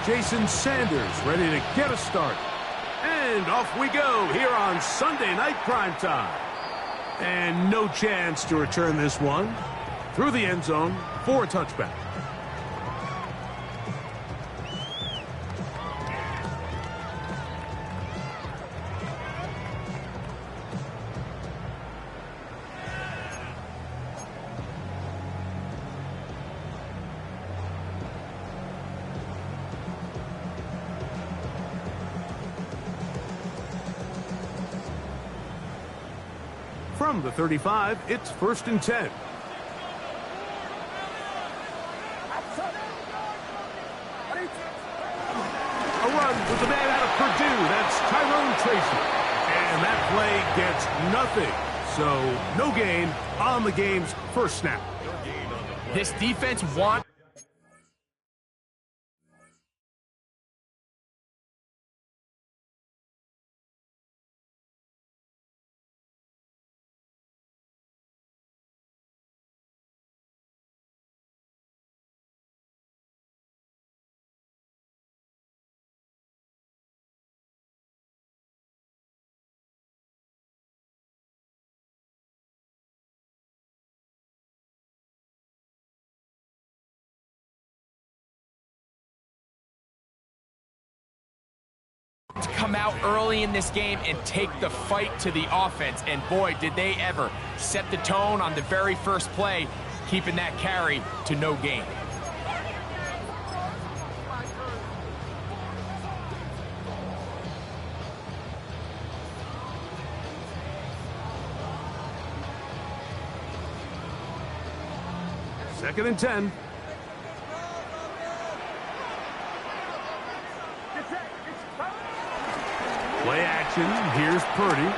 Jason Sanders ready to get us started. And off we go here on Sunday Night Primetime. And no chance to return this one through the end zone for a touchback. From the 35, it's 1st and 10. A run with the man out of Purdue. That's Tyrone Tracy. And that play gets nothing. So no gain on the game's first snap. This defense wants... to come out early in this game and take the fight to the offense, and boy, did they ever set the tone on the very first play, keeping that carry to no gain. Second and 10. Play action. Here's Purdy.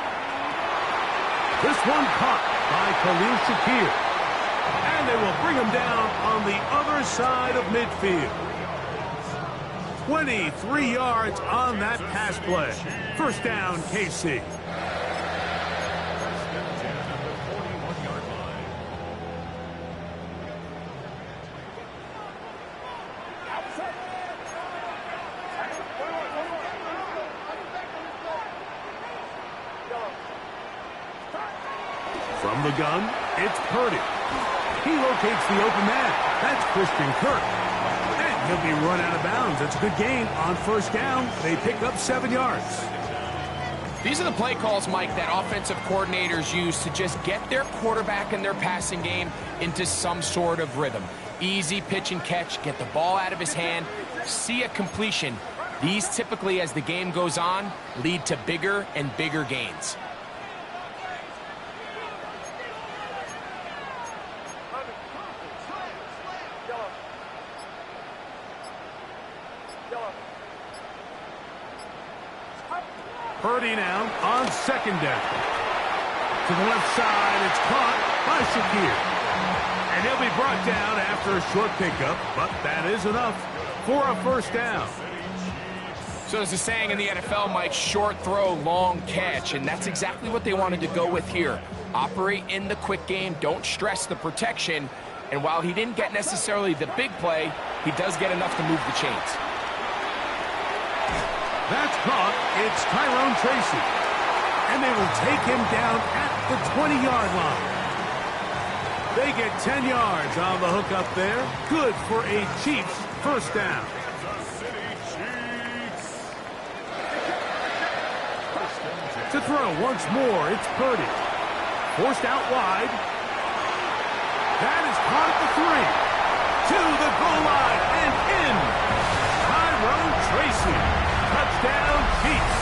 This one caught by Khalil Shakir. And they will bring him down on the other side of midfield. 23 yards on that pass play. First down, KC. From the gun, it's Purdy. He locates the open man. That's Christian Kirk. And he'll be run out of bounds. It's a good gain on first down. They pick up 7 yards. These are the play calls, Mike, that offensive coordinators use to just get their quarterback and their passing game into some sort of rhythm. Easy pitch and catch, get the ball out of his hand, see a completion. These typically, as the game goes on, lead to bigger and bigger gains. Purdy now on second down. To the left side, it's caught by Shakir. And he'll be brought down after a short pickup, but that is enough for a first down. So there's a saying in the NFL, Mike, short throw, long catch, and that's exactly what they wanted to go with here. Operate in the quick game, don't stress the protection, and while he didn't get necessarily the big play, he does get enough to move the chains. That's caught. It's Tyrone Tracy. And they will take him down at the 20-yard line. They get 10 yards on the hook up there. Good for a Chiefs first down. To throw once more, it's Purdy. Forced out wide. That is caught at the 3. To the goal line and in. Tyrone Tracy. Touchdown, Chiefs.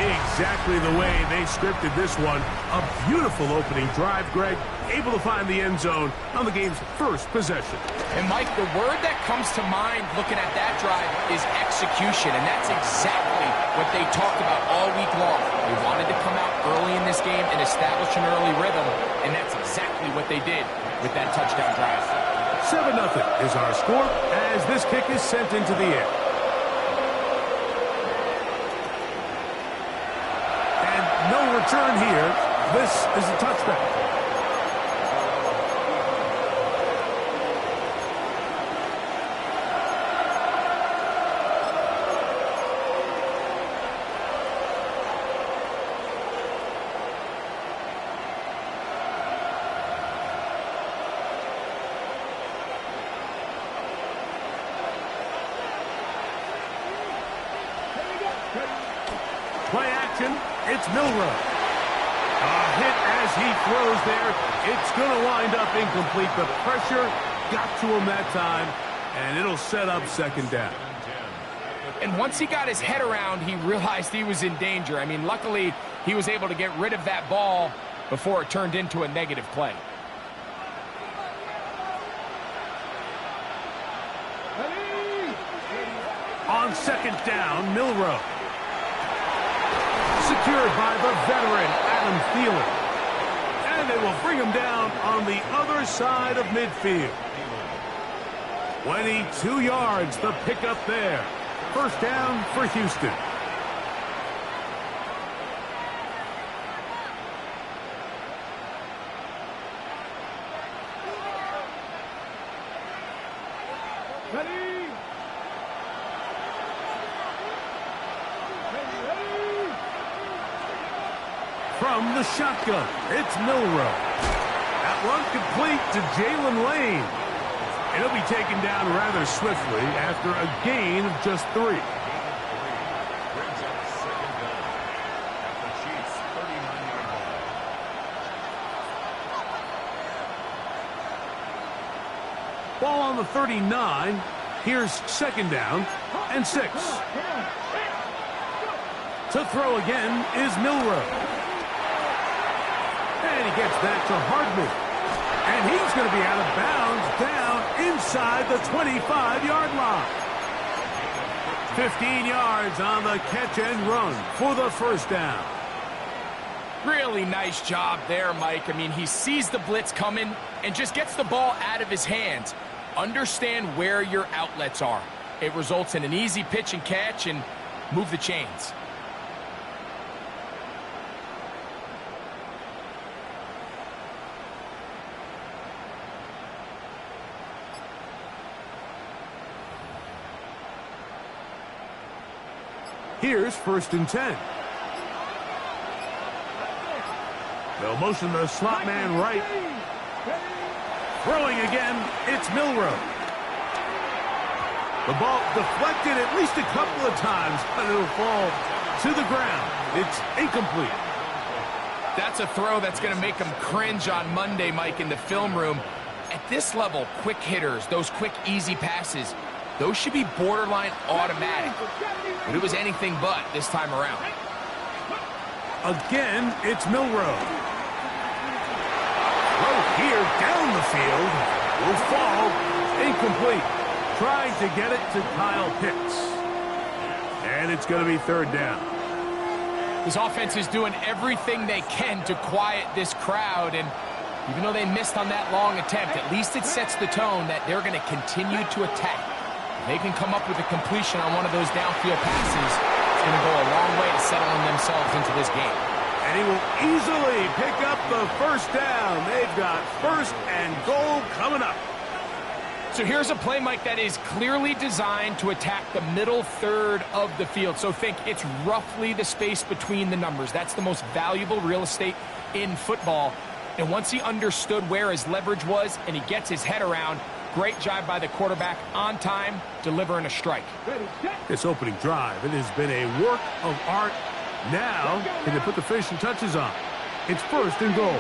Exactly the way they scripted this one. A beautiful opening drive, Greg. Able to find the end zone on the game's first possession. And, Mike, the word that comes to mind looking at that drive is execution, and that's exactly what they talked about all week long. They wanted to come out early in this game and establish an early rhythm, and that's exactly what they did with that touchdown drive. 7-0 is our score as this kick is sent into the air. And no return here. This is a touchback. motion. It's Milroe. A hit as he throws there. It's going to wind up incomplete. The pressure got to him that time, and it'll set up second down. And once he got his head around, he realized he was in danger. I mean, luckily, he was able to get rid of that ball before it turned into a negative play. On second down, Milroe. Secured by the veteran, Adam Thielen. And they will bring him down on the other side of midfield. 22 yards, the pickup there. First down for Houston. From the shotgun, it's Milroe. That run complete to Jalen Lane. And he'll be taken down rather swiftly after a gain of just 3. Ball on the 39. Here's second down and 6. To throw again is Milroe. And he gets that to Hardman. And he's going to be out of bounds down inside the 25-yard line. 15 yards on the catch and run for the first down. Really nice job there, Mike. I mean, he sees the blitz coming and just gets the ball out of his hands. Understand where your outlets are. It results in an easy pitch and catch and move the chains. Here's first and 10. They'll motion the slot man right. Throwing again, it's Milroe. The ball deflected at least a couple of times, but it'll fall to the ground. It's incomplete. That's a throw that's going to make him cringe on Monday, Mike, in the film room. At this level, quick hitters, those quick, easy passes, those should be borderline automatic. But it was anything but this time around. Again, it's Milroe. Throw here down the field. Will fall. Incomplete. Trying to get it to Kyle Pitts. And it's going to be third down. This offense is doing everything they can to quiet this crowd. And even though they missed on that long attempt, at least it sets the tone that they're going to continue to attack. They can come up with a completion on one of those downfield passes. It's going to go a long way to settling themselves into this game. And he will easily pick up the first down. They've got first and goal coming up. So here's a play, Mike, that is clearly designed to attack the middle third of the field. So think it's roughly the space between the numbers. That's the most valuable real estate in football. And once he understood where his leverage was and he gets his head around, great job by the quarterback on time, delivering a strike. This opening drive, it has been a work of art. Now, can they put the finishing touches on? It's first and goal.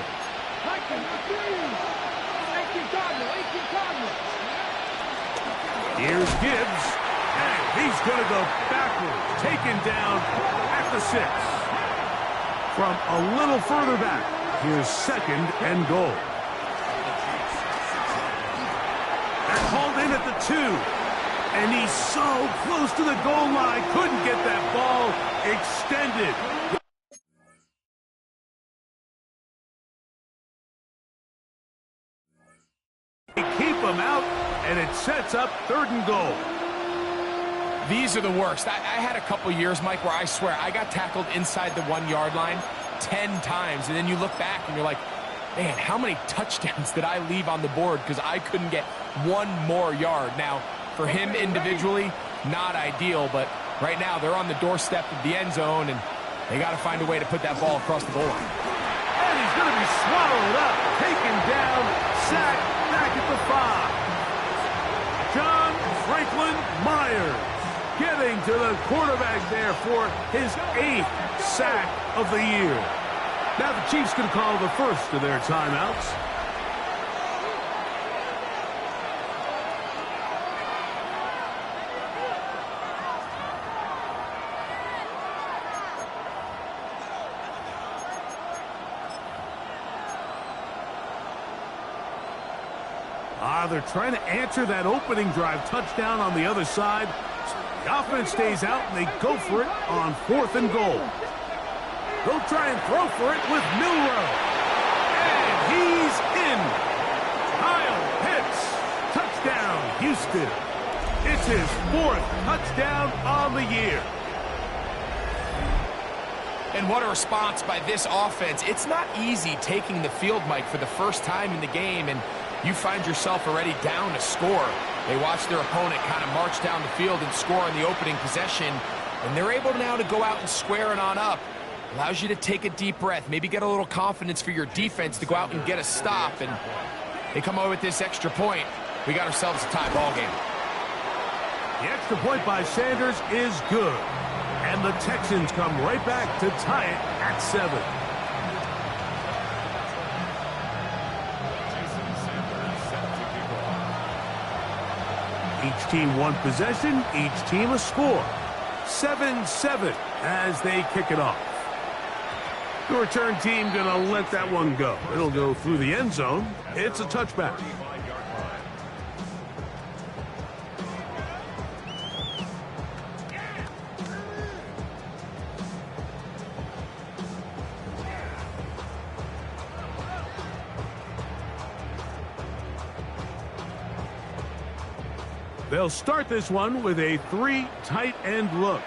Here's Gibbs, and he's going to go backwards, taken down at the 6. From a little further back, here's second and goal. They're called in at the 2, and he's so close to the goal line, couldn't get that ball extended. Keep him out, and it sets up third and goal. These are the worst. I had a couple years, Mike, where I swear I got tackled inside the 1-yard line 10 times, and then you look back and you're like, man, how many touchdowns did I leave on the board because I couldn't get one more yard? Now, for him individually, not ideal, but right now they're on the doorstep of the end zone, and they got to find a way to put that ball across the goal line. And he's going to be swallowed up, taken down, sacked back at the 5. John Franklin Myers. Get Heading to the quarterback there for his 8th sack of the year. Now the Chiefs can call the first of their timeouts. They're trying to answer that opening drive touchdown on the other side. So the offense stays out, and they go for it on 4th and goal. They'll try and throw for it with Milrow. And he's in. Kyle Pitts. Touchdown, Houston. It's his 4th touchdown on the year. And what a response by this offense. It's not easy taking the field, Mike, for the first time in the game, and you find yourself already down a score. They watch their opponent kind of march down the field and score on the opening possession, and they're able now to go out and square it on up. Allows you to take a deep breath, maybe get a little confidence for your defense to go out and get a stop, and they come away with this extra point. We got ourselves a tie ball game. The extra point by Sanders is good, and the Texans come right back to tie it at 7. Each team one possession, each team a score. 7-7 as they kick it off. The return team going to let that one go. It'll go through the end zone. It's a touchback. They'll start this one with a 3 tight end look.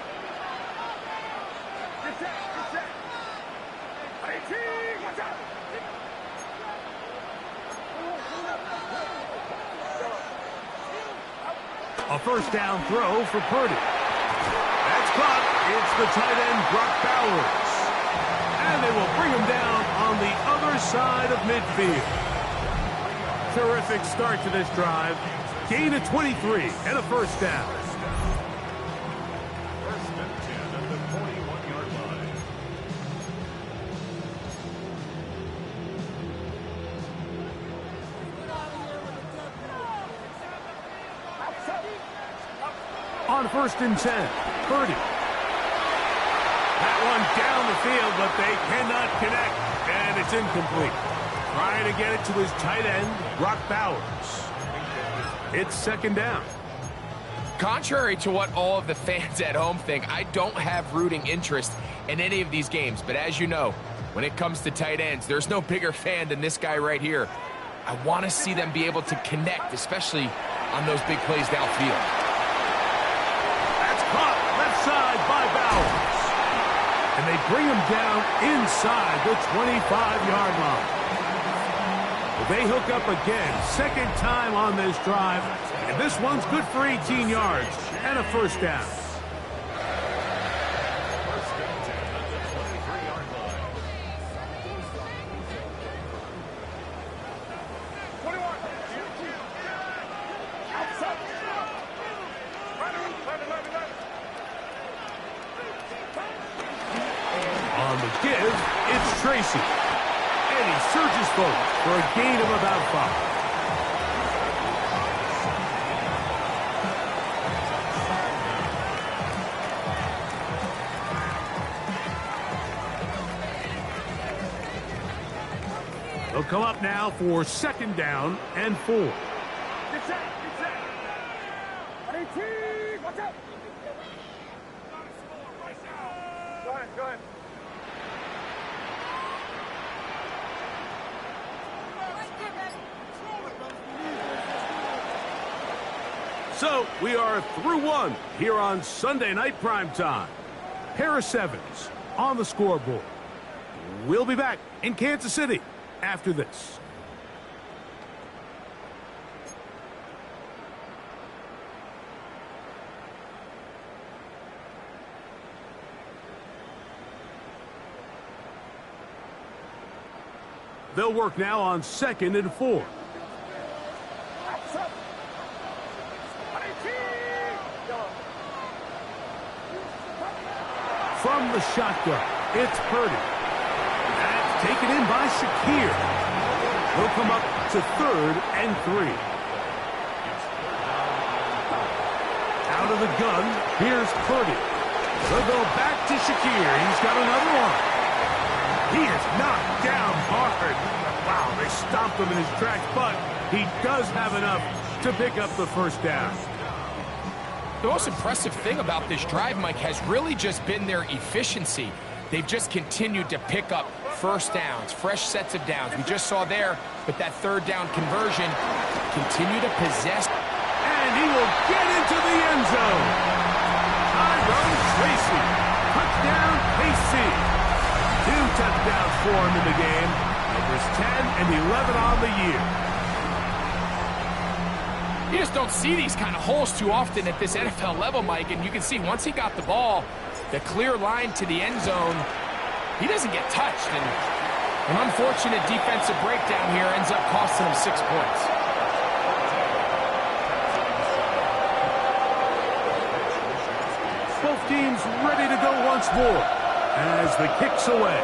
A first down throw for Purdy. That's caught. It's the tight end, Brock Bowers. And they will bring him down on the other side of midfield. Terrific start to this drive. Gain of 23 and a first down. First and 10 at the 41-yard line. On 1st and 10, Purdy. That one down the field, but they cannot connect, and it's incomplete. Trying to get it to his tight end, Brock Bowers. It's 2nd down. Contrary to what all of the fans at home think, I don't have rooting interest in any of these games. But as you know, when it comes to tight ends, there's no bigger fan than this guy right here. I want to see them be able to connect, especially on those big plays downfield. That's caught left side by Bowers. And they bring him down inside the 25-yard line. They hook up again, 2nd time on this drive, and this one's good for 18 yards and a first down. First and 10 at the 23-yard line. 21. Outside. On the give, it's Tracy. And he surges forward for a gain of about 5. They'll come up now for 2nd down and 4. Get set. Get set. 18. Watch out. Go ahead. Go ahead. So we are through one here on Sunday Night Primetime. Pair of 7s on the scoreboard. We'll be back in Kansas City after this. They'll work now on 2nd and 4. from the shotgun. It's Purdy. That's taken in by Shakir. He'll come up to 3rd and 3. Out of the gun, here's Purdy. They'll go back to Shakir. He's got another one. He is knocked down hard. Wow, they stomped him in his tracks, but he does have enough to pick up the first down. The most impressive thing about this drive, Mike, has really just been their efficiency. They've just continued to pick up first downs, fresh sets of downs. We just saw there with that 3rd down conversion, continue to possess. And he will get into the end zone. Tyrone Tracy. Touchdown, KC. 2 touchdowns for him in the game. Numbers 10 and 11 on the year. You just don't see these kind of holes too often at this NFL level, Mike, and you can see once he got the ball, the clear line to the end zone, he doesn't get touched, and an unfortunate defensive breakdown here ends up costing him 6 points. Both teams ready to go once more as the kick's away.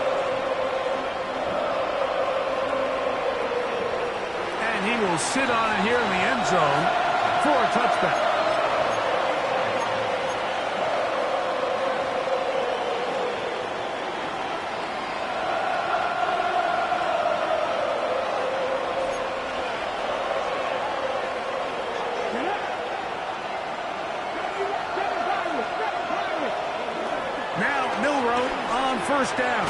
And he will sit on it here in the end zone for a touchback. First down.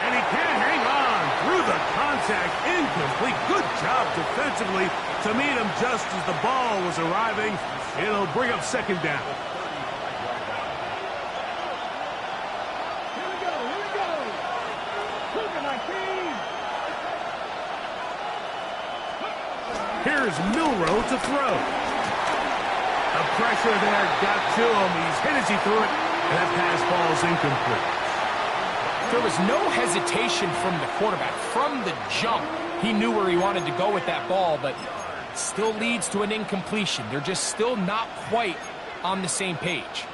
And he can't hang on through the contact. Incomplete. Good job defensively to meet him just as the ball was arriving. It'll bring up 2nd down. Here we go. Look at my team. Here's Milroe to throw. The pressure there got to him. He's hit as he threw it. And that pass ball's incomplete. There was no hesitation from the quarterback. From the jump, he knew where he wanted to go with that ball, but still leads to an incompletion. They're just still not quite on the same page.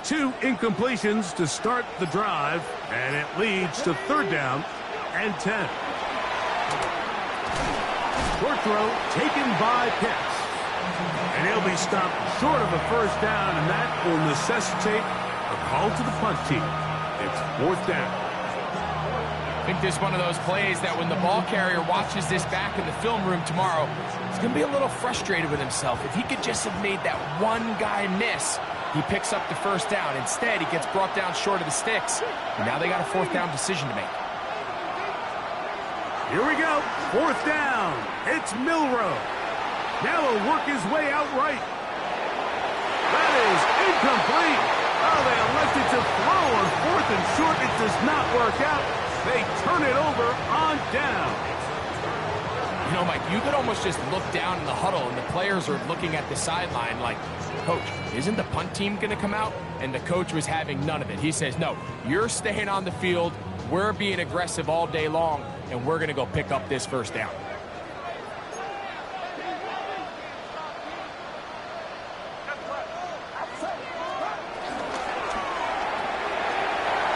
Two incompletions to start the drive, and it leads to 3rd down and 10. Short throw taken by Pitts. And he'll be stopped short of a first down, and that will necessitate a call to the punt team. It's 4th down. I think this is one of those plays that when the ball carrier watches this back in the film room tomorrow, he's going to be a little frustrated with himself. If he could just have made that one guy miss, he picks up the first down. Instead, he gets brought down short of the sticks. And now they got a 4th down decision to make. Here we go. 4th down. It's Milroe. Now he'll work his way out right. That is incomplete. Oh, they elected to throw on 4th and short. It does not work out. They turn it over on down. You know, Mike, you could almost just look down in the huddle, and the players are looking at the sideline like, Coach, isn't the punt team going to come out? And the coach was having none of it. He says, no, you're staying on the field. We're being aggressive all day long, and we're going to go pick up this first down.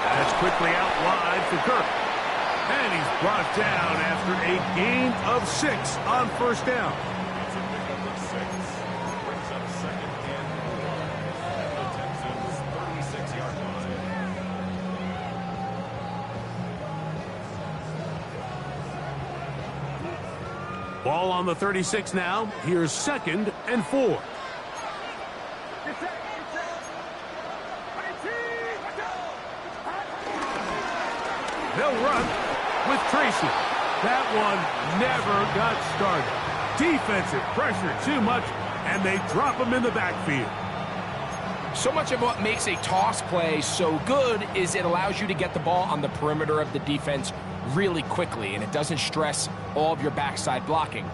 That's quickly out wide for Kirk. And he's brought down after a gain of 6 on first down. It's a pickup of 6. Brings up 2nd and 4. The Texans 36-yard line. Ball on the 36 now. Here's 2nd and 4. They'll run with Tracy. That one never got started. Defensive pressure too much, and they drop him in the backfield. So much of what makes a toss play so good is it allows you to get the ball on the perimeter of the defense really quickly, and it doesn't stress all of your backside blocking.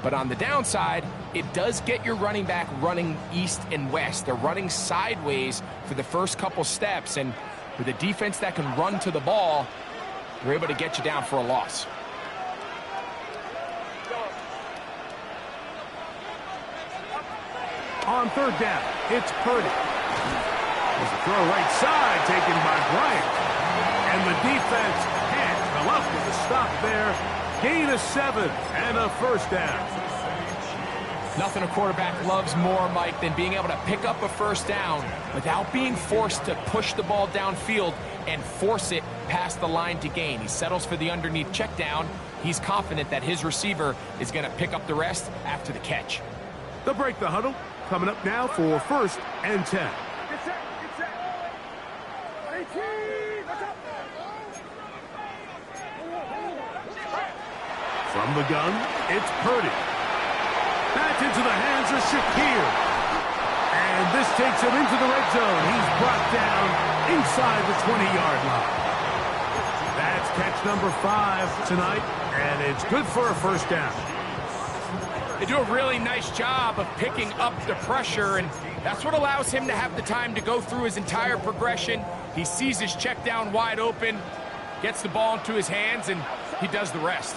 But on the downside, it does get your running back running east and west. They're running sideways for the first couple steps, and with a defense that can run to the ball, they're able to get you down for a loss. On third down, it's Purdy. There's a throw right side taken by Bryant. And the defense can't come up with a stop there. Gain of 7 and a first down. Nothing a quarterback loves more, Mike, than being able to pick up a first down without being forced to push the ball downfield and force it past the line to gain. He settles for the underneath check down. He's confident that his receiver is going to pick up the rest after the catch. They'll break the huddle. Coming up now for first and 10. From the gun, it's Purdy. Back into the hands of Shakir. And this takes him into the red zone. He's brought down inside the 20-yard line. That's catch number 5 tonight, and it's good for a first down. They do a really nice job of picking up the pressure, and that's what allows him to have the time to go through his entire progression. He sees his check down wide open, gets the ball into his hands, and he does the rest.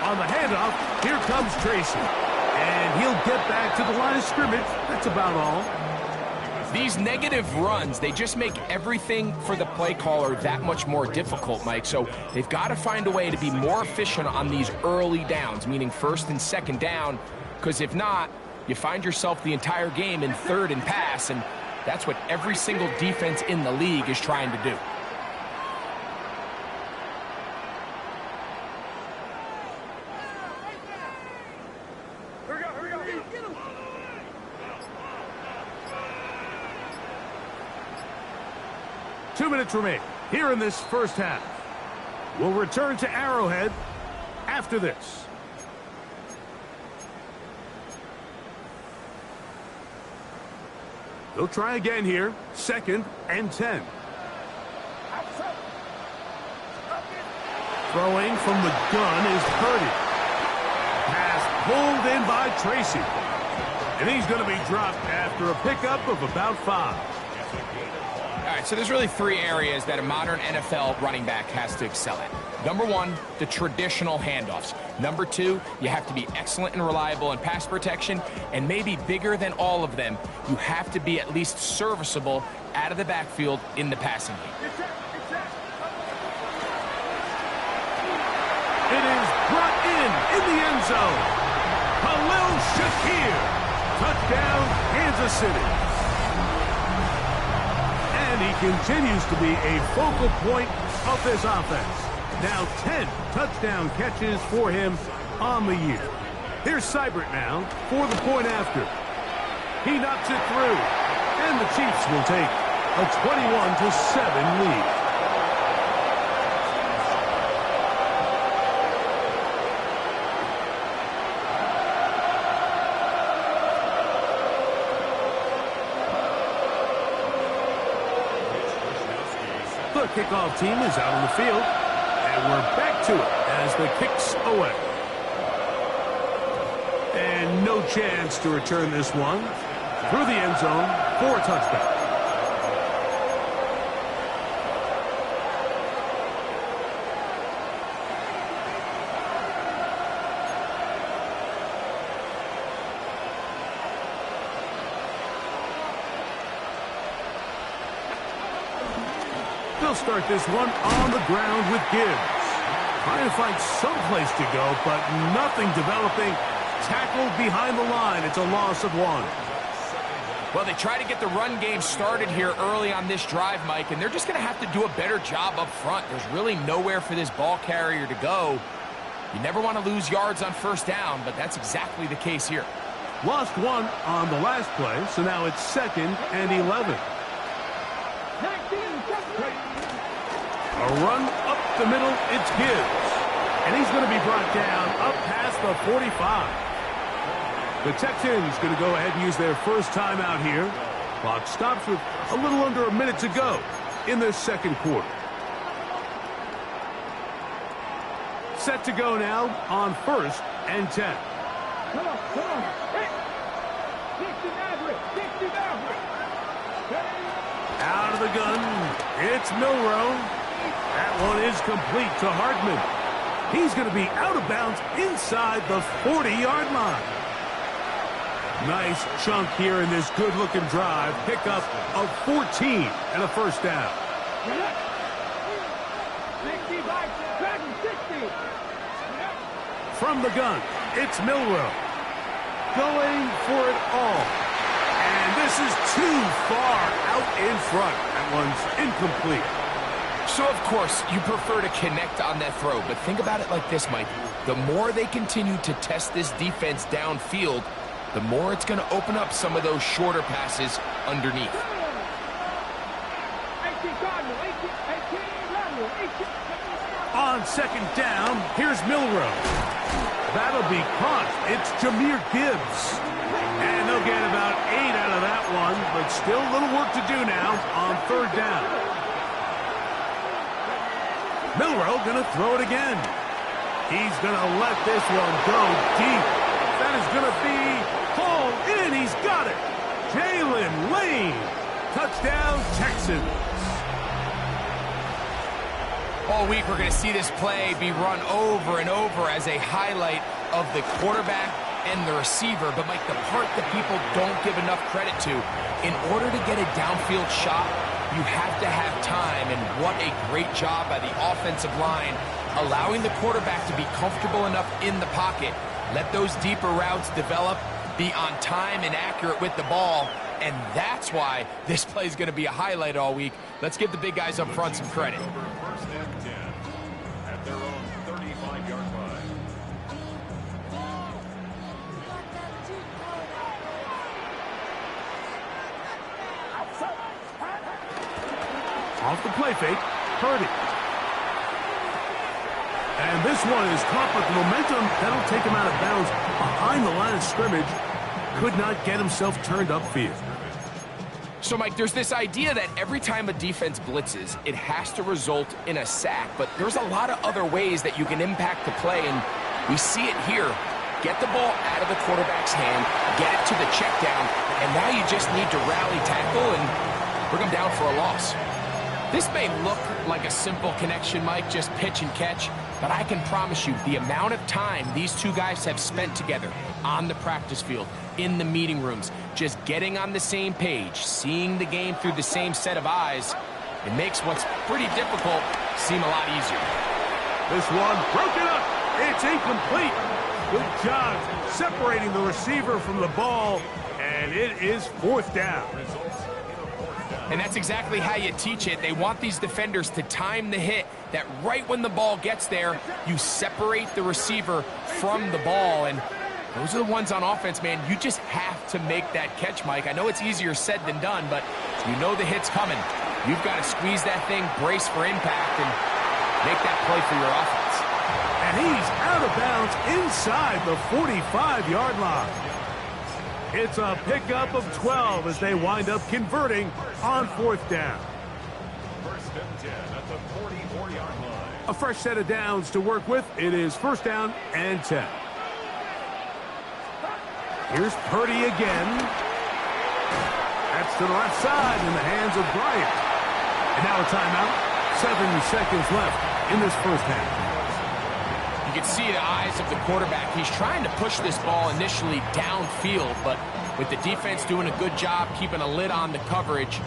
On the handoff, here comes Tracy. And he'll get back to the line of scrimmage. That's about all. These negative runs, they just make everything for the play caller that much more difficult, Mike. So they've got to find a way to be more efficient on these early downs, meaning first and second down, because if not, you find yourself the entire game in third and pass, and that's what every single defense in the league is trying to do. Here we go. 2 minutes remain here in this first half. We'll return to Arrowhead after this. They'll try again here. Second and 10. Throwing from the gun is Purdy. Pass pulled in by Tracy. And he's going to be dropped after a pickup of about 5. All right, so there's really 3 areas that a modern NFL running back has to excel at. Number 1, the traditional handoffs. Number 2, you have to be excellent and reliable in pass protection. And maybe bigger than all of them, you have to be at least serviceable out of the backfield in the passing game. It is brought in the end zone. Khalil Shakir. Touchdown, Kansas City. And he continues to be a focal point of this offense. Now 10 touchdown catches for him on the year. Here's Seibert now for the point after. He knocks it through. And the Chiefs will take a 21-7 lead. The kickoff team is out on the field, and we're back to it as the kick's away. And no chance to return this one through the end zone for a touchdown. They'll start this one on the ground with Gibbs. Trying to find some place to go, but nothing developing. Tackled behind the line. It's a loss of 1. Well, they try to get the run game started here early on this drive, Mike, and they're just going to have to do a better job up front. There's really nowhere for this ball carrier to go. You never want to lose yards on first down, but that's exactly the case here. Lost 1 on the last play, so now it's 2nd and 11. A run up the middle, it's Gibbs. And he's going to be brought down up past the 45. The Texans going to go ahead and use their first timeout here. Clock stops with a little under a minute to go in this second quarter. Set to go now on 1st and 10. Out of the gun, it's Milroe. That one is complete to Hartman. He's going to be out of bounds inside the 40-yard line. Nice chunk here in this good-looking drive. Pickup of 14 and a first down. From the gun, it's Milroe. Going for it all. And this is too far out in front. That one's incomplete. So, of course, you prefer to connect on that throw, but think about it like this, Mike. The more they continue to test this defense downfield, the more it's going to open up some of those shorter passes underneath. On second down, here's Milroe. That'll be caught. It's Jahmyr Gibbs. And they'll get about 8 out of that one, but still a little work to do now on third down. Milroe gonna throw it again. He's gonna let this one go deep. That is gonna be hauled in. He's got it. Jalen Lane. Touchdown, Texans. All week we're going to see this play be run over and over as a highlight of the quarterback and the receiver. But, Mike, the part that people don't give enough credit to, in order to get a downfield shot, you have to have time. And what a great job by the offensive line, allowing the quarterback to be comfortable enough in the pocket, let those deeper routes develop, be on time and accurate with the ball. And that's why this play is going to be a highlight all week. Let's give the big guys up front some credit. First and 10 at their own 35-yard line. Off the play fake, Purdy. And this one is caught, but the momentum, that'll take him out of bounds behind the line of scrimmage. Could not get himself turned upfield. So, Mike, there's this idea that every time a defense blitzes, it has to result in a sack. But there's a lot of other ways that you can impact the play, and we see it here. Get the ball out of the quarterback's hand, get it to the check down, and now you just need to rally tackle and bring them down for a loss. This may look like a simple connection, Mike, just pitch and catch, but I can promise you the amount of time these two guys have spent together on the practice field, in the meeting rooms, just getting on the same page, seeing the game through the same set of eyes, it makes what's pretty difficult seem a lot easier. This one broken up. It's incomplete. Good job separating the receiver from the ball, and it is fourth down. And that's exactly how you teach it. They want these defenders to time the hit, that right when the ball gets there, you separate the receiver from the ball. And those are the ones on offense, man. You just have to make that catch, Mike. I know it's easier said than done, but you know the hit's coming. You've got to squeeze that thing, brace for impact, and make that play for your offense. And he's out of bounds inside the 45-yard line. It's a pickup of 12 as they wind up converting on fourth down. First and 10 at the 44-yard line. A fresh set of downs to work with. It is first down and 10. Here's Purdy again. That's to the left side in the hands of Bryant. And now a timeout. 7 seconds left in this first half. You can see the eyes of the quarterback. He's trying to push this ball initially downfield, but with the defense doing a good job keeping a lid on the coverage,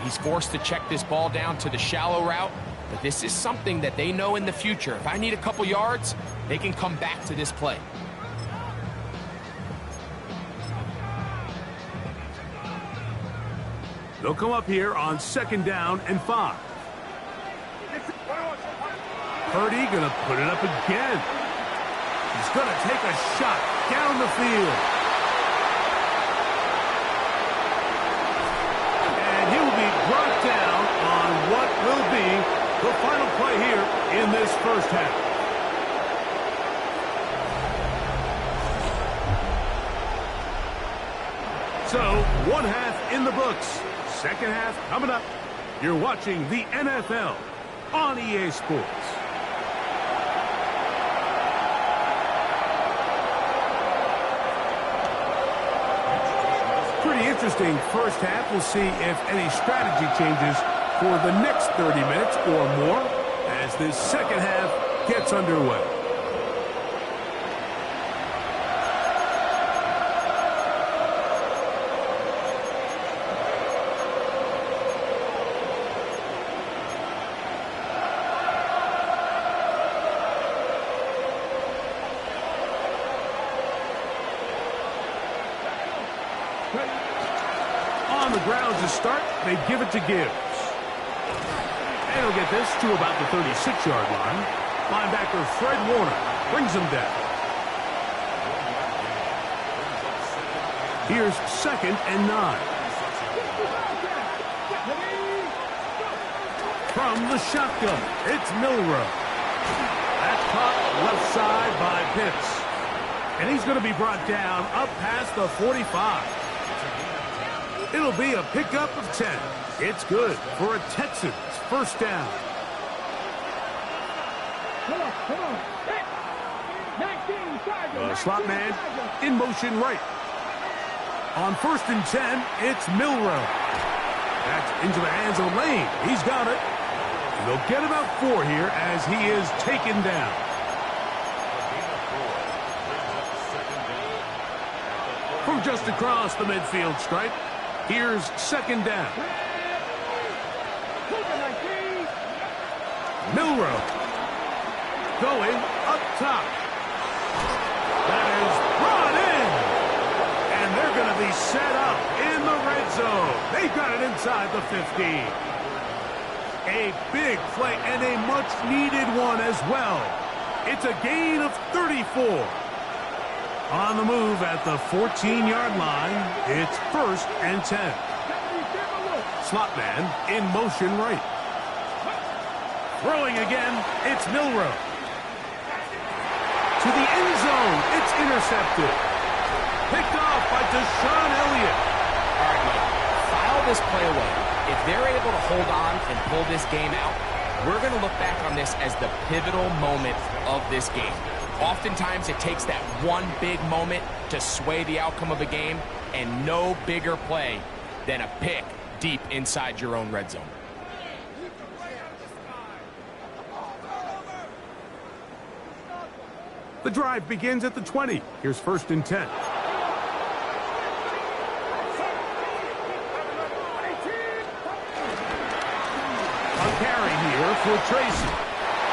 he's forced to check this ball down to the shallow route. But this is something that they know in the future. If I need a couple yards, they can come back to this play. They'll come up here on second down and 5. Purdy gonna put it up again. He's gonna take a shot down the field. And he will be brought down on what will be the final play here in this first half. So, one half in the books. Second half coming up. You're watching the NFL on EA Sports. Pretty interesting first half. We'll see if any strategy changes for the next 30 minutes or more as this second half gets underway. On the ground to start, they give it to Gibbs. And he'll get this to about the 36-yard line. Linebacker Fred Warner brings him down. Here's 2nd and 9. From the shotgun, it's Milroe. That's caught left side by Pitts. And he's going to be brought down up past the 45. It'll be a pickup of 10. It's good for a Texans first down. The slot man in motion right. On 1st and 10, it's Milroe. That's into the hands of Lane. He's got it. They'll get about 4 here as he is taken down. From just across the midfield stripe, here's 2nd down. Milroe going up top. That is brought in. And they're going to be set up in the red zone. They've got it inside the 15. A big play and a much-needed one as well. It's a gain of 34. On the move at the 14-yard line, it's 1st and 10. Slot man in motion right. Throwing again, it's Milroe. To the end zone, it's intercepted. Picked off by Deshaun Elliott. All right, Mike, file this play away. If they're able to hold on and pull this game out, we're going to look back on this as the pivotal moment of this game. Oftentimes, it takes that one big moment to sway the outcome of a game, and no bigger play than a pick deep inside your own red zone. The drive begins at the 20. Here's 1st and 10. A carry here for Tracy.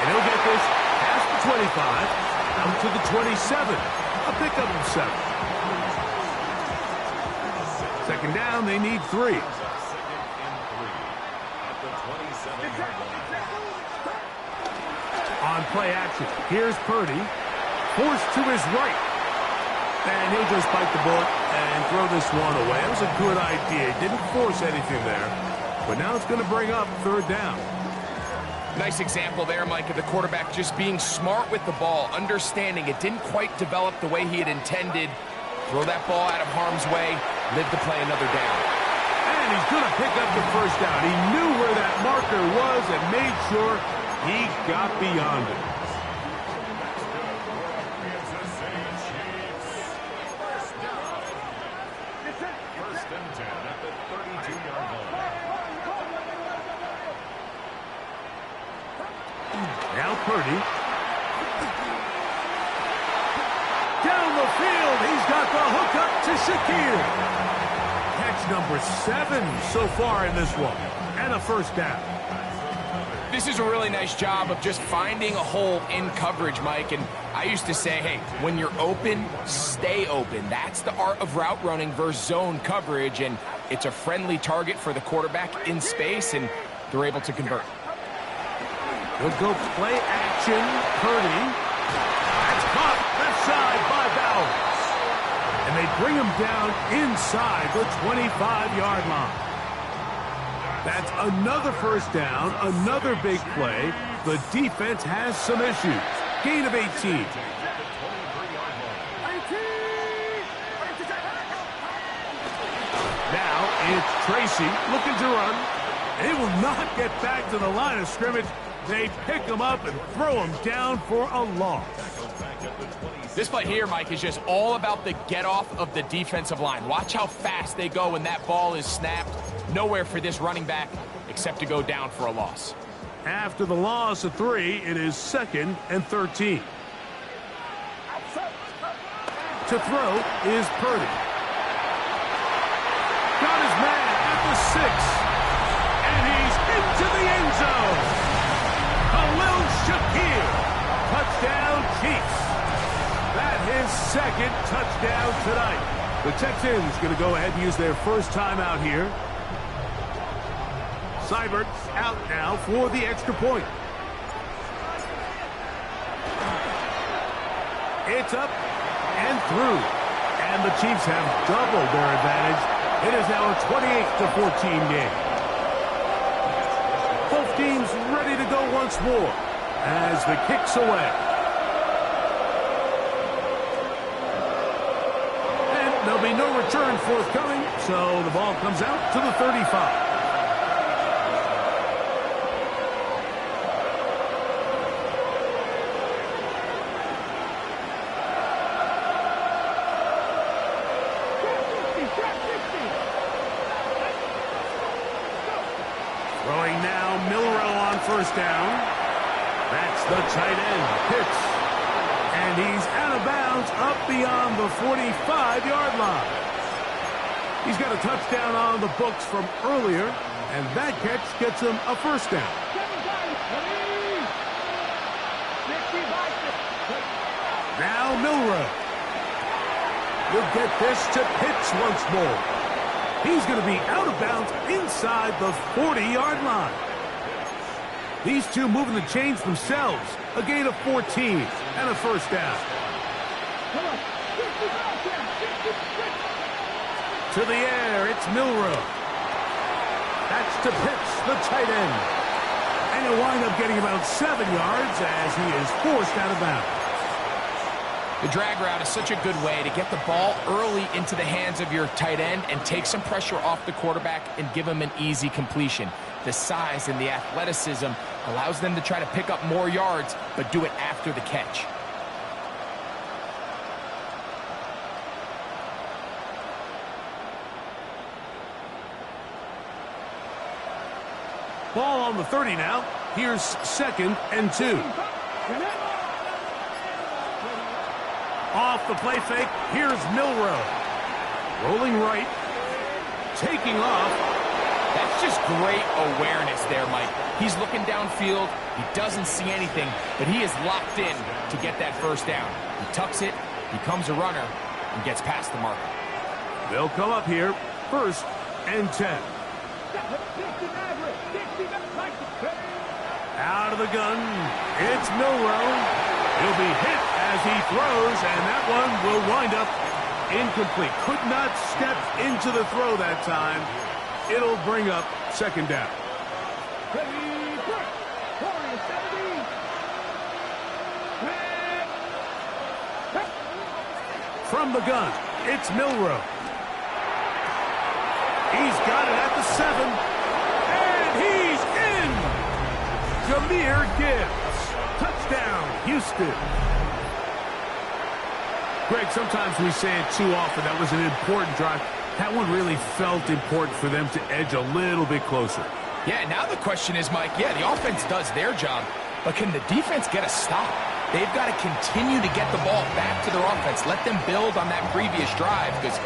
And he'll get this past the 25, out to the 27. A pickup of 7. 2nd down, they need 3. On play action, here's Purdy. Forced to his right. And he'll just bite the bullet and throw this one away. It was a good idea. Didn't force anything there. But now it's going to bring up 3rd down. Nice example there, Mike, of the quarterback just being smart with the ball, understanding it didn't quite develop the way he had intended. Throw that ball out of harm's way, live to play another down. And he's going to pick up the 1st down. He knew where that marker was and made sure he got beyond it. Now Purdy. Down the field. He's got the hook up to Shakir. Catch number 7 so far in this one. And a 1st down. This is a really nice job of just finding a hole in coverage, Mike. And I used to say, hey, when you're open, stay open. That's the art of route running versus zone coverage. And it's a friendly target for the quarterback in space, and they're able to convert. He'll go play action. Purdy. That's caught left side by Bowers. And they bring him down inside the 25-yard line. That's another 1st down, another big play. The defense has some issues. Gain of 18. Now it's Tracy looking to run. He will not get back to the line of scrimmage. They pick him up and throw him down for a loss. at the 26. This play here, Mike, is just all about the get-off of the defensive line. Watch how fast they go when that ball is snapped. Nowhere for this running back except to go down for a loss. After the loss of 3, it is 2nd and 13. To throw is Purdy. Got his man at the 6. And he's into the end zone. Khalil Shakir. Touchdown, Chiefs. That his 2nd touchdown tonight. The Texans going to go ahead and use their first timeout here. Seibert out now for the extra point. It's up and through. And the Chiefs have doubled their advantage. It is now a 28-14 game. Both teams ready to go once more as the kick's away. And there'll be no return forthcoming, so the ball comes out to the 35. Throwing now, Milrow on first down. That's the tight end, Pitts. And he's out of bounds up beyond the 45-yard line. He's got a touchdown on the books from earlier, and that catch gets him a first down. Now Milrow. He'll get this to Pitts once more. He's going to be out of bounds inside the 40-yard line. These two moving the chains themselves. A gain of 14 and a first down. To the air, it's Milrow. That's to Pitts, the tight end. And he'll wind up getting about 7 yards as he is forced out of bounds. The drag route is such a good way to get the ball early into the hands of your tight end and take some pressure off the quarterback and give him an easy completion. The size and the athleticism allows them to try to pick up more yards, but do it after the catch. Ball on the 30 now. Here's 2nd and 2. Off the play fake, here's Milrow. Rolling right, taking off. That's just great awareness there, Mike. He's looking downfield. He doesn't see anything, but he is locked in to get that first down. He tucks it, becomes a runner, and gets past the marker. They'll come up here, 1st and 10. Out of the gun, it's Milrow. He'll be hit as he throws, and that one will wind up incomplete. Could not step into the throw that time. It'll bring up 2nd down. From the gun, it's Milrow. He's got it at the 7. And he's in! Jahmyr Gibbs. Touchdown, Houston. Greg, sometimes we say it too often. That was an important drive. That one really felt important for them to edge a little bit closer. Yeah, now the question is, Mike, yeah, the offense does their job, but can the defense get a stop? They've got to continue to get the ball back to their offense. Let them build on that previous drive because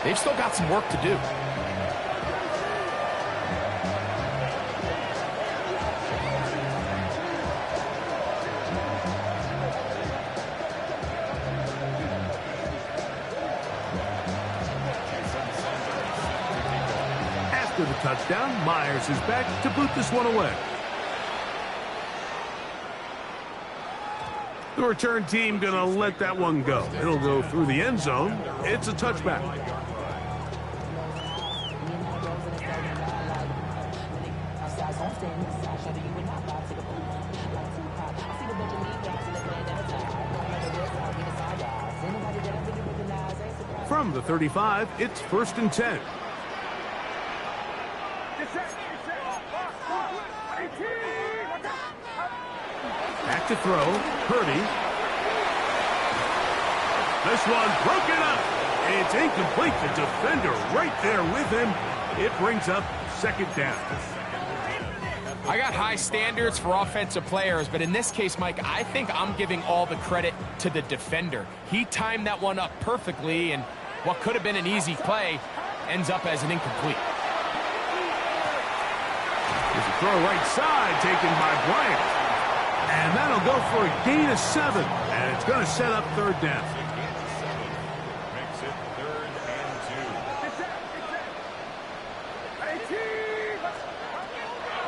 they've still got some work to do. After the touchdown, Myers is back to boot this one away. The return team going to let that one go. It'll go through the end zone. It's a touchback. From the 35, it's 1st and 10. Back to throw, Purdy. This one broken up. It's incomplete. The defender right there with him. It brings up second down. I got high standards for offensive players, but in this case, Mike, I think I'm giving all the credit to the defender. He timed that one up perfectly, and what could have been an easy play ends up as an incomplete. There's a throw right side taken by Bryant. And that'll go for a gain of 7. And it's going to set up third down. Makes it 3rd and 2.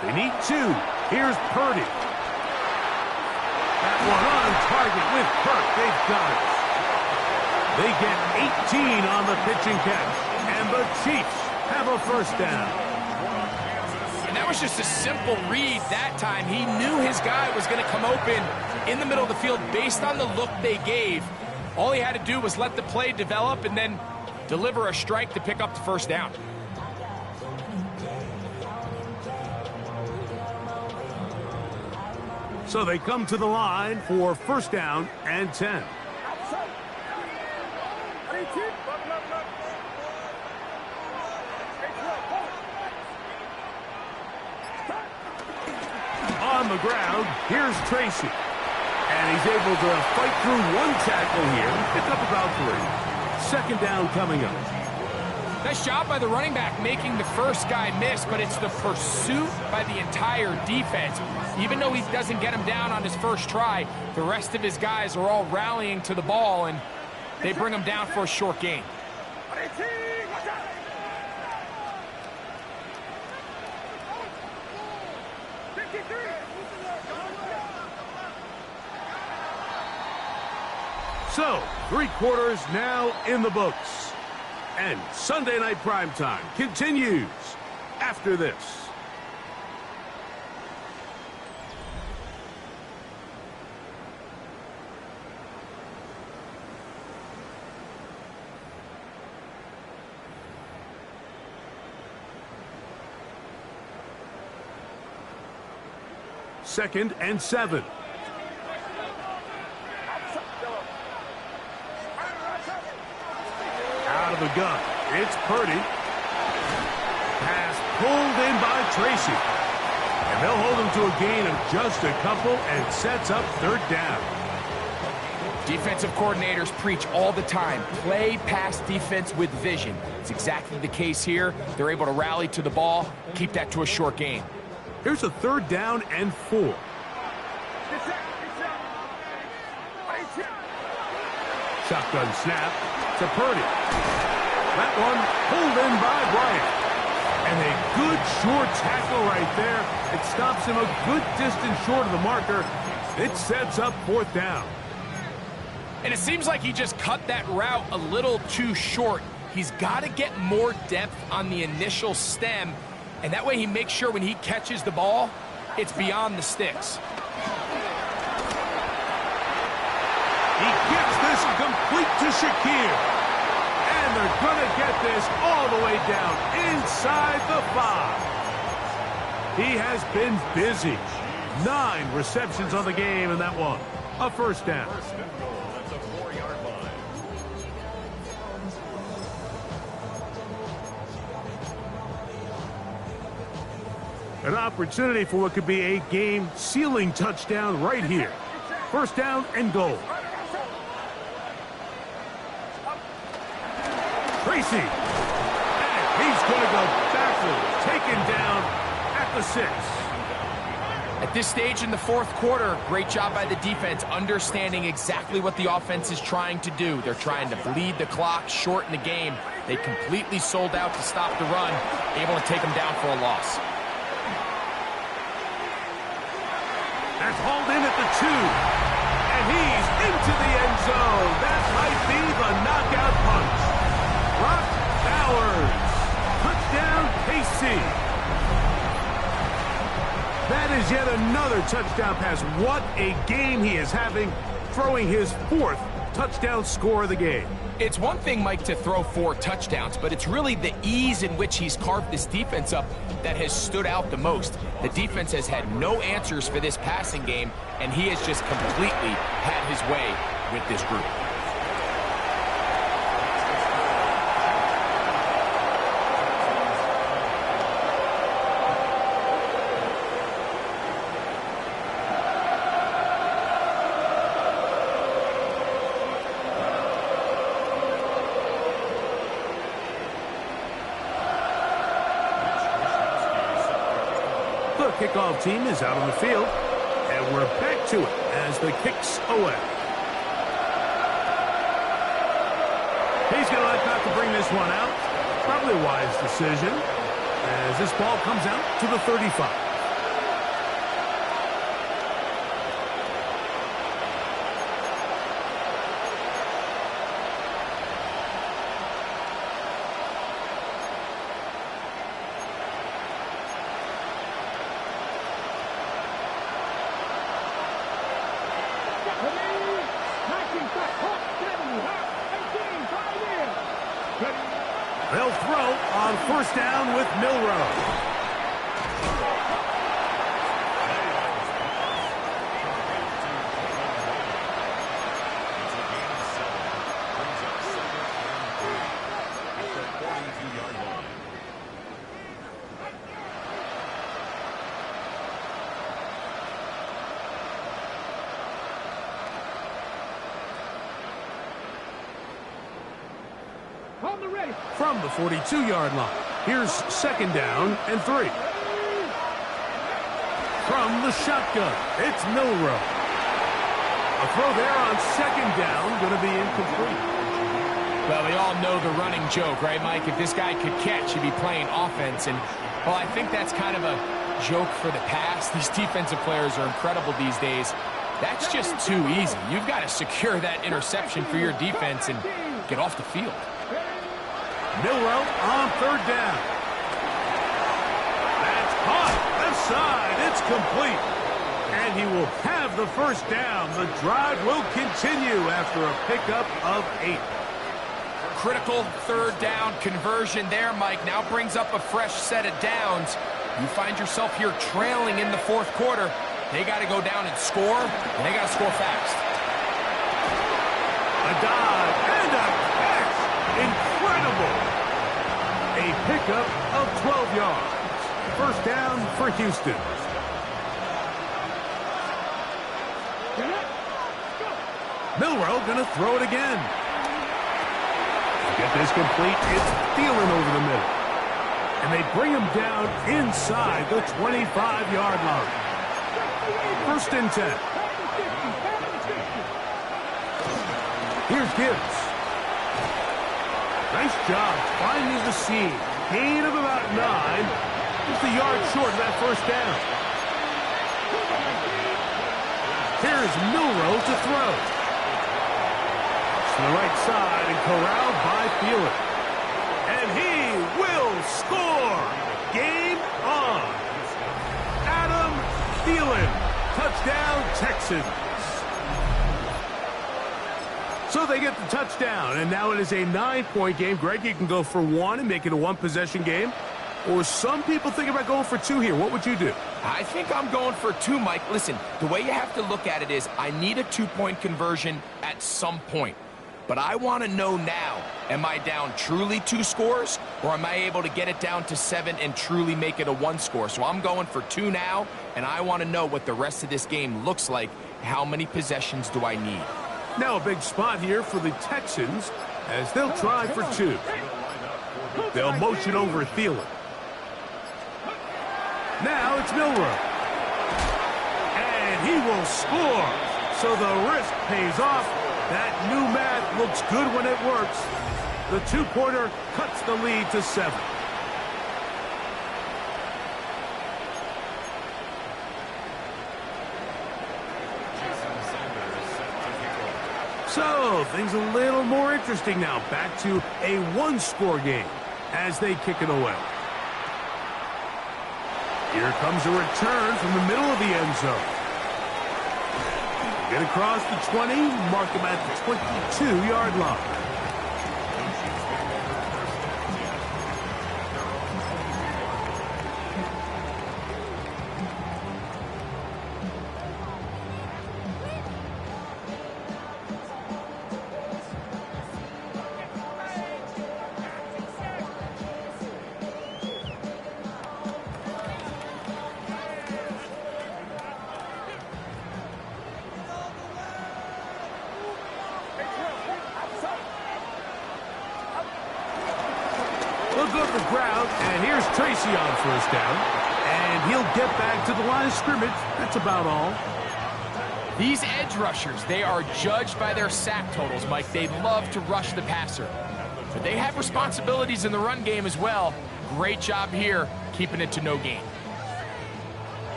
They need 2. Here's Purdy. That one on target with Kirk. They've got it. They get 18 on the pitching catch. And the Chiefs have a first down. And that was just a simple read that time. He knew his guy was going to come open in the middle of the field based on the look they gave. All he had to do was let the play develop and then deliver a strike to pick up the first down. So they come to the line for first down and 10. On the ground, here's Tracy. And he's able to fight through one tackle here. Pick up about 3. Second down coming up. Nice job by the running back making the first guy miss, but it's the pursuit by the entire defense. Even though he doesn't get him down on his first try, the rest of his guys are all rallying to the ball, and they bring him down for a short gain. So, 3 quarters now in the books. And Sunday Night Primetime continues after this. Second and 7. Out of the gun. It's Purdy. Pass pulled in by Tracy. And they'll hold him to a gain of just a couple and sets up third down. Defensive coordinators preach all the time, play pass defense with vision. It's exactly the case here. They're able to rally to the ball, keep that to a short gain. Here's a third down and 4. Shotgun snap to Purdy. That one pulled in by Bryant. And a good short tackle right there. It stops him a good distance short of the marker. It sets up fourth down. And it seems like he just cut that route a little too short. He's got to get more depth on the initial stem, and that way he makes sure when he catches the ball, it's beyond the sticks. He gets this complete to Shakir. And they're going to get this all the way down inside the 5. He has been busy. 9 receptions on the game, and that one, a first down. First and goal at the 4-yard line. An opportunity for what could be a game-sealing touchdown right here. First down and goal. Tracy. And he's going to go backwards. Taken down at the 6. At this stage in the fourth quarter, great job by the defense, understanding exactly what the offense is trying to do. They're trying to bleed the clock, shorten the game. They completely sold out to stop the run, able to take them down for a loss. That's hauled in at the 2. And he's into the end zone. That might be the knockout punch. Brock Bowers. Touchdown, KC. That is yet another touchdown pass. What a game he is having, throwing his 4th touchdown score of the game. It's one thing, Mike, to throw 4 touchdowns, but it's really the ease in which he's carved this defense up that has stood out the most. The defense has had no answers for this passing game, and he has just completely had his way with this group. kickoff team is out on the field. And we're back to it as the kick's away. He's going to like not to bring this one out. Probably a wise decision as this ball comes out to the 35. They'll throw on first down with Milroe. From the 42-yard line, here's second down and 3. From the shotgun, it's Milroe. A throw there on second down, going to be incomplete. Well, we all know the running joke, right, Mike? If this guy could catch, he'd be playing offense. And, well, I think that's kind of a joke for the past. These defensive players are incredible these days. That's just too easy. You've got to secure that interception for your defense and get off the field. Milroe on third down. That's caught. Left side. It's complete. And he will have the first down. The drive will continue after a pickup of 8. Critical third down conversion there, Mike. Now brings up a fresh set of downs. You find yourself here trailing in the fourth quarter. They got to go down and score, and they got to score fast. A dive and a catch. Incredible. A pickup of 12 yards. First down for Houston. Milroe going to throw it again. To get this complete, it's Thielen over the middle. And they bring him down inside the 25-yard line. First and 10. Here's Gibbs. Nice job finding the seam. Gain of about 9. Just a yard short of that first down. Here's Milroe to throw. To the right side and corralled by Thielen. And he will score. Game on. Adam Thielen. Touchdown, Texans. So they get the touchdown, and now it is a 9-point game. Greg, you can go for 1 and make it a 1-possession game. Or some people think about going for 2 here. What would you do? I think I'm going for 2, Mike. Listen, the way you have to look at it is I need a 2-point conversion at some point. But I want to know now, am I down truly 2 scores, or am I able to get it down to 7 and truly make it a 1 score? So I'm going for 2 now, and I want to know what the rest of this game looks like. How many possessions do I need? Now a big spot here for the Texans as they'll try for 2. They'll motion over Thielen. Now it's Milroe. And he will score. So the risk pays off. That new math looks good when it works. The 2-pointer cuts the lead to 7. So, things a little more interesting now. Back to a 1-score game as they kick it away. Here comes a return from the middle of the end zone. Get across the 20, mark him at the 22-yard line. They'll go to the ground, and here's Tracy on first down. And he'll get back to the line of scrimmage. That's about all. These edge rushers, they are judged by their sack totals, Mike. They love to rush the passer. But they have responsibilities in the run game as well. Great job here, keeping it to no gain.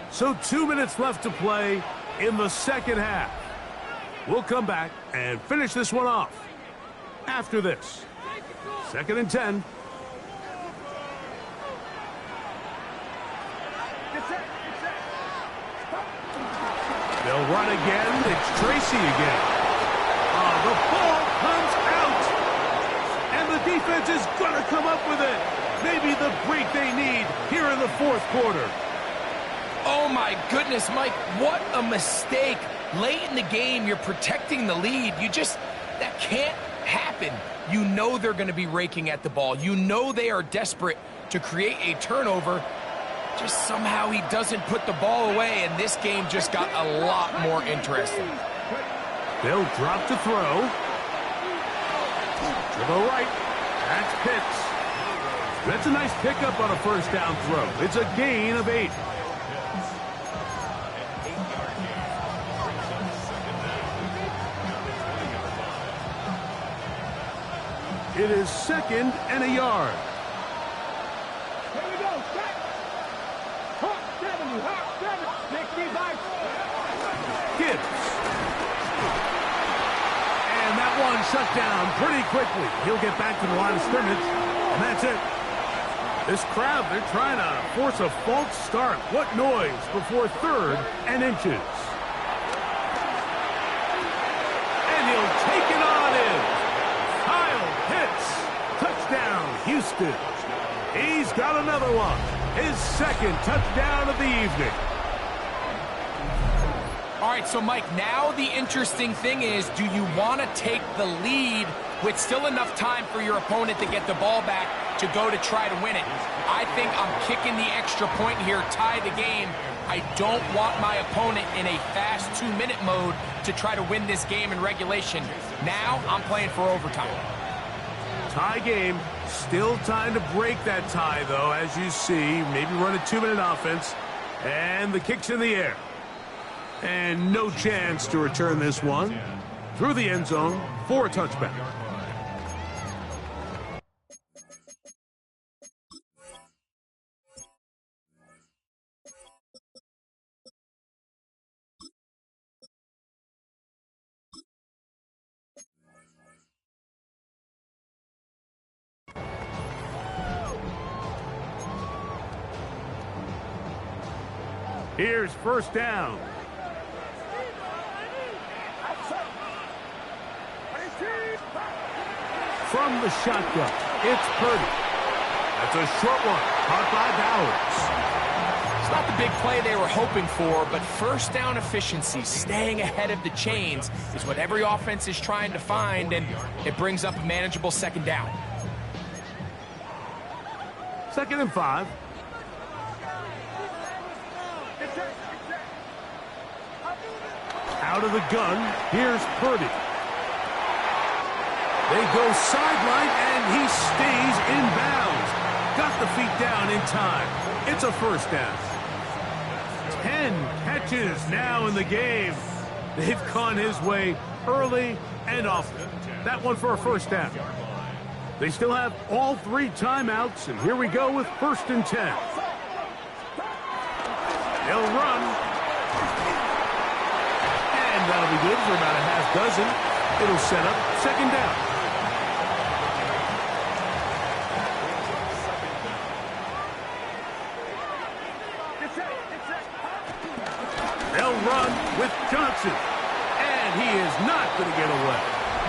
So 2 minutes left to play in the second half. We'll come back and finish this one off after this. 2nd and 10. They'll run again. It's Tracy again. Oh, the ball comes out. And the defense is going to come up with it. Maybe the break they need here in the 4th quarter. Oh my goodness, Mike, what a mistake. Late in the game, you're protecting the lead. That can't happen. You know they're going to be raking at the ball. You know they are desperate to create a turnover. Just somehow he doesn't put the ball away, and this game just got a lot more interesting. They'll drop to throw. To the right. That's Pitts. That's a nice pickup on a first down throw. It's a gain of 8. It is 2nd and a yard. Here we go. Set. Hawk 70. Hawk 7. Next device. Gibbs. And that one shut down pretty quickly. He'll get back to the line of scrimmage, and that's it. This crowd, they're trying to force a false start. What noise before 3rd and inches. And he'll take it on in. Touchdown, Houston. He's got another one. His 2nd touchdown of the evening. All right, so Mike, now the interesting thing is, do you want to take the lead with still enough time for your opponent to get the ball back to go to try to win it? I think I'm kicking the extra point here, tie the game. I don't want my opponent in a fast 2-minute mode to try to win this game in regulation. Now I'm playing for overtime. Tie game. Still time to break that tie, though, as you see. Maybe run a 2-minute offense. And the kick's in the air. And no chance to return this one. Through the end zone for a touchback. Here's first down. From the shotgun, it's Purdy. That's a short one, caught by Bowers. It's not the big play they were hoping for, but first down efficiency, staying ahead of the chains, is what every offense is trying to find, and it brings up a manageable 2nd down. 2nd and 5. Out of the gun, here's Purdy. They go sideline, and he stays in bounds. Got the feet down in time. It's a first down. 10 catches now in the game. They've gone his way early and often. That one for a first down. They still have all 3 timeouts, and here we go with 1st and 10. They'll run. And that'll be good for about a half dozen. It'll set up 2nd down. They'll run with Johnson. And he is not going to get away.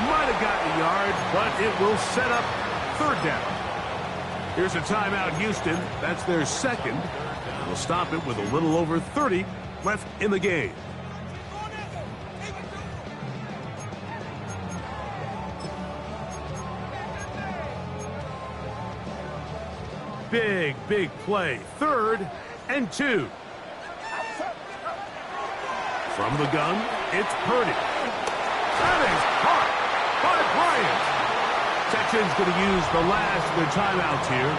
Might have gotten a yard, but it will set up 3rd down. Here's a timeout, Houston. That's their 2nd. They'll stop it with a little over 30 left in the game. Big play. 3rd and 2. From the gun, it's Purdy. That is caught by Bryant. Texans going to use the last of their timeouts here,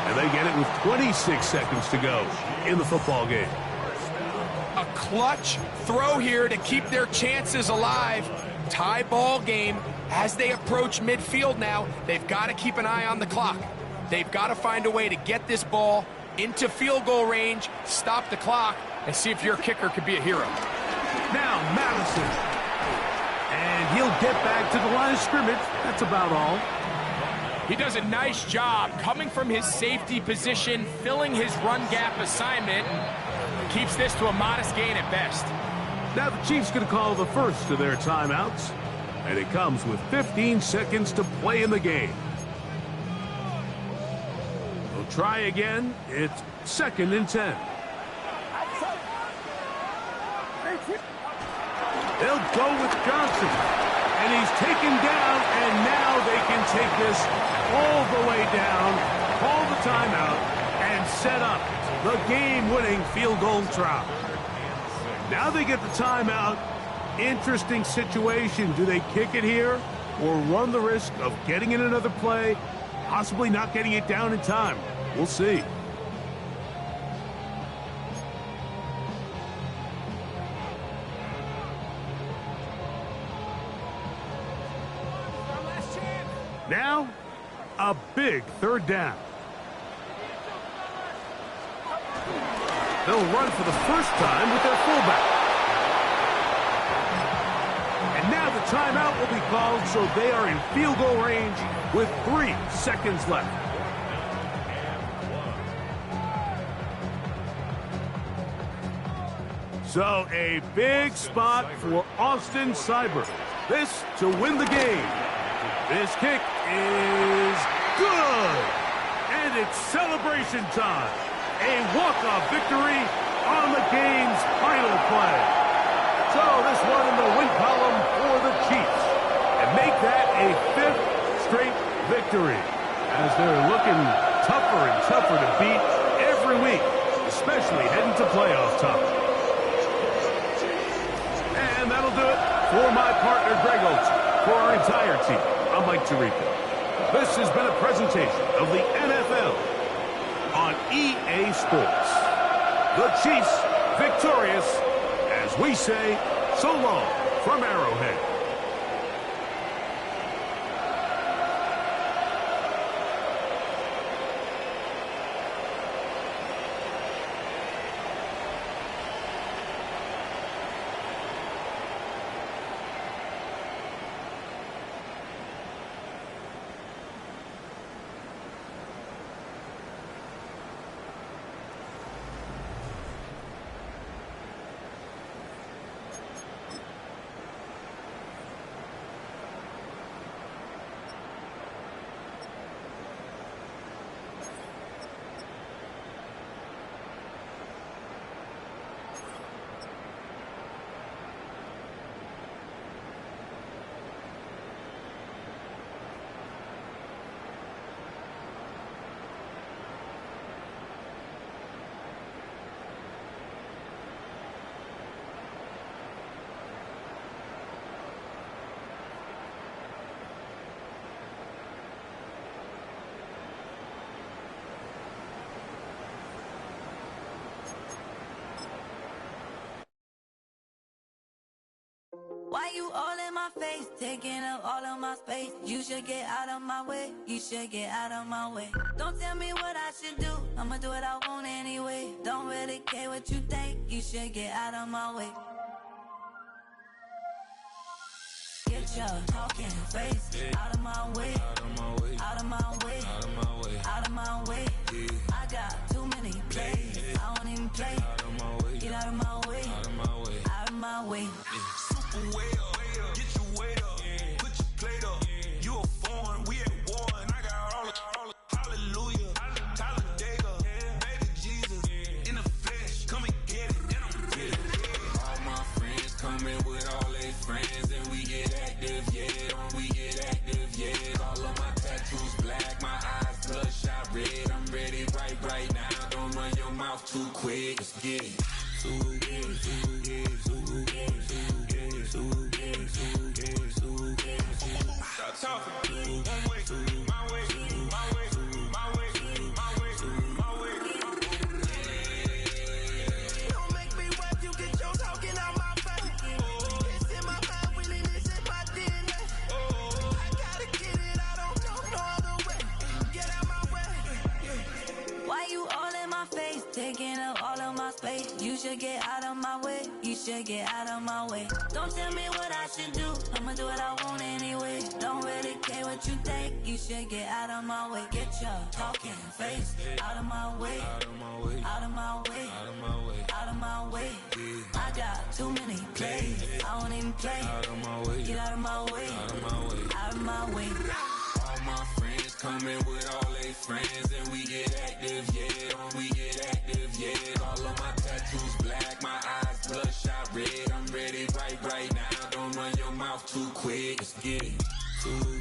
and they get it with 26 seconds to go in the football game. A clutch throw here to keep their chances alive. Tie ball game as they approach midfield now. They've got to keep an eye on the clock. They've got to find a way to get this ball into field goal range, stop the clock, and see if your kicker could be a hero. Now Madison. And he'll get back to the line of scrimmage. That's about all. He does a nice job coming from his safety position, filling his run gap assignment, and keeps this to a modest gain at best. Now the Chiefs going to call the first of their timeouts, and it comes with 15 seconds to play in the game. They'll try again. It's 2nd and 10. They'll go with Johnson, and he's taken down, and now they can take this all the way down, call the timeout, and set up the game-winning field goal try. Now they get the timeout. Interesting situation. Do they kick it here or run the risk of getting in another play, possibly not getting it down in time? We'll see. Now, a big 3rd down. They'll run for the first time with their fullback. And now the timeout will be called, so they are in field goal range with 3 seconds left. So a big spot for Austin Seibert. This to win the game. This kick is good. And it's celebration time. A walk-off victory on the game's final play. So this one in the win column for the Chiefs. And make that a 5th straight victory. As they're looking tougher and tougher to beat every week, especially heading to playoff time. And that'll do it for my partner, Greg Oates. For our entire team, I'm Mike Tirico. This has been a presentation of the NFL on EA Sports. The Chiefs victorious, as we say, so long from Arrowhead. Why you all in my face, taking up all of my space? You should get out of my way, you should get out of my way. Don't tell me what I should do, I'ma do what I want anyway. Don't really care what you think, you should get out of my way. Get your talking face out of my way, out of my way, out of my way, out of my way, out of my way. I got too many plays, I don't even play. Get out of my way, out of my way, out of my way. Way up, get your weight up, put your plate up. You a foreign, we at war, and I got all the hallelujah, Talladega, baby Jesus, in the flesh, come and get it, and I'm with it. All my friends coming with all their friends, and we get active, yeah, we get active, yeah. All of my tattoos black, my eyes bloodshot red. I'm ready right now. Don't run your mouth too quick. Let's get it. Ooh, yeah, ooh, yeah, ooh, yeah, ooh, yeah, ooh, yeah. talking. One way, my way, my way, my way, my way, my way. Don't make me rap, you get your talking out my face. It's in my mind, winning is in my DNA. I gotta get it, I don't know no other way. Get out my way. Why you all in my face, taking up all of my space? You should get out of my way, you should get out of my way. Don't tell me what I should do, I'ma do what I want anyway. Don't really care what you think, you should get out of my way. Get your talking face out of my way, out of my way, out of my way, out of my way, out of my way. I got too many plays, I won't even play. Out of my way, get out of my way, out of my way, out of my way. All my friends coming with all their friends, and we get active, yeah. We get active, yeah. All of my tattoos black, my eyes bloodshot red. I'm ready right now. Don't run your mouth too quick. Let's get it.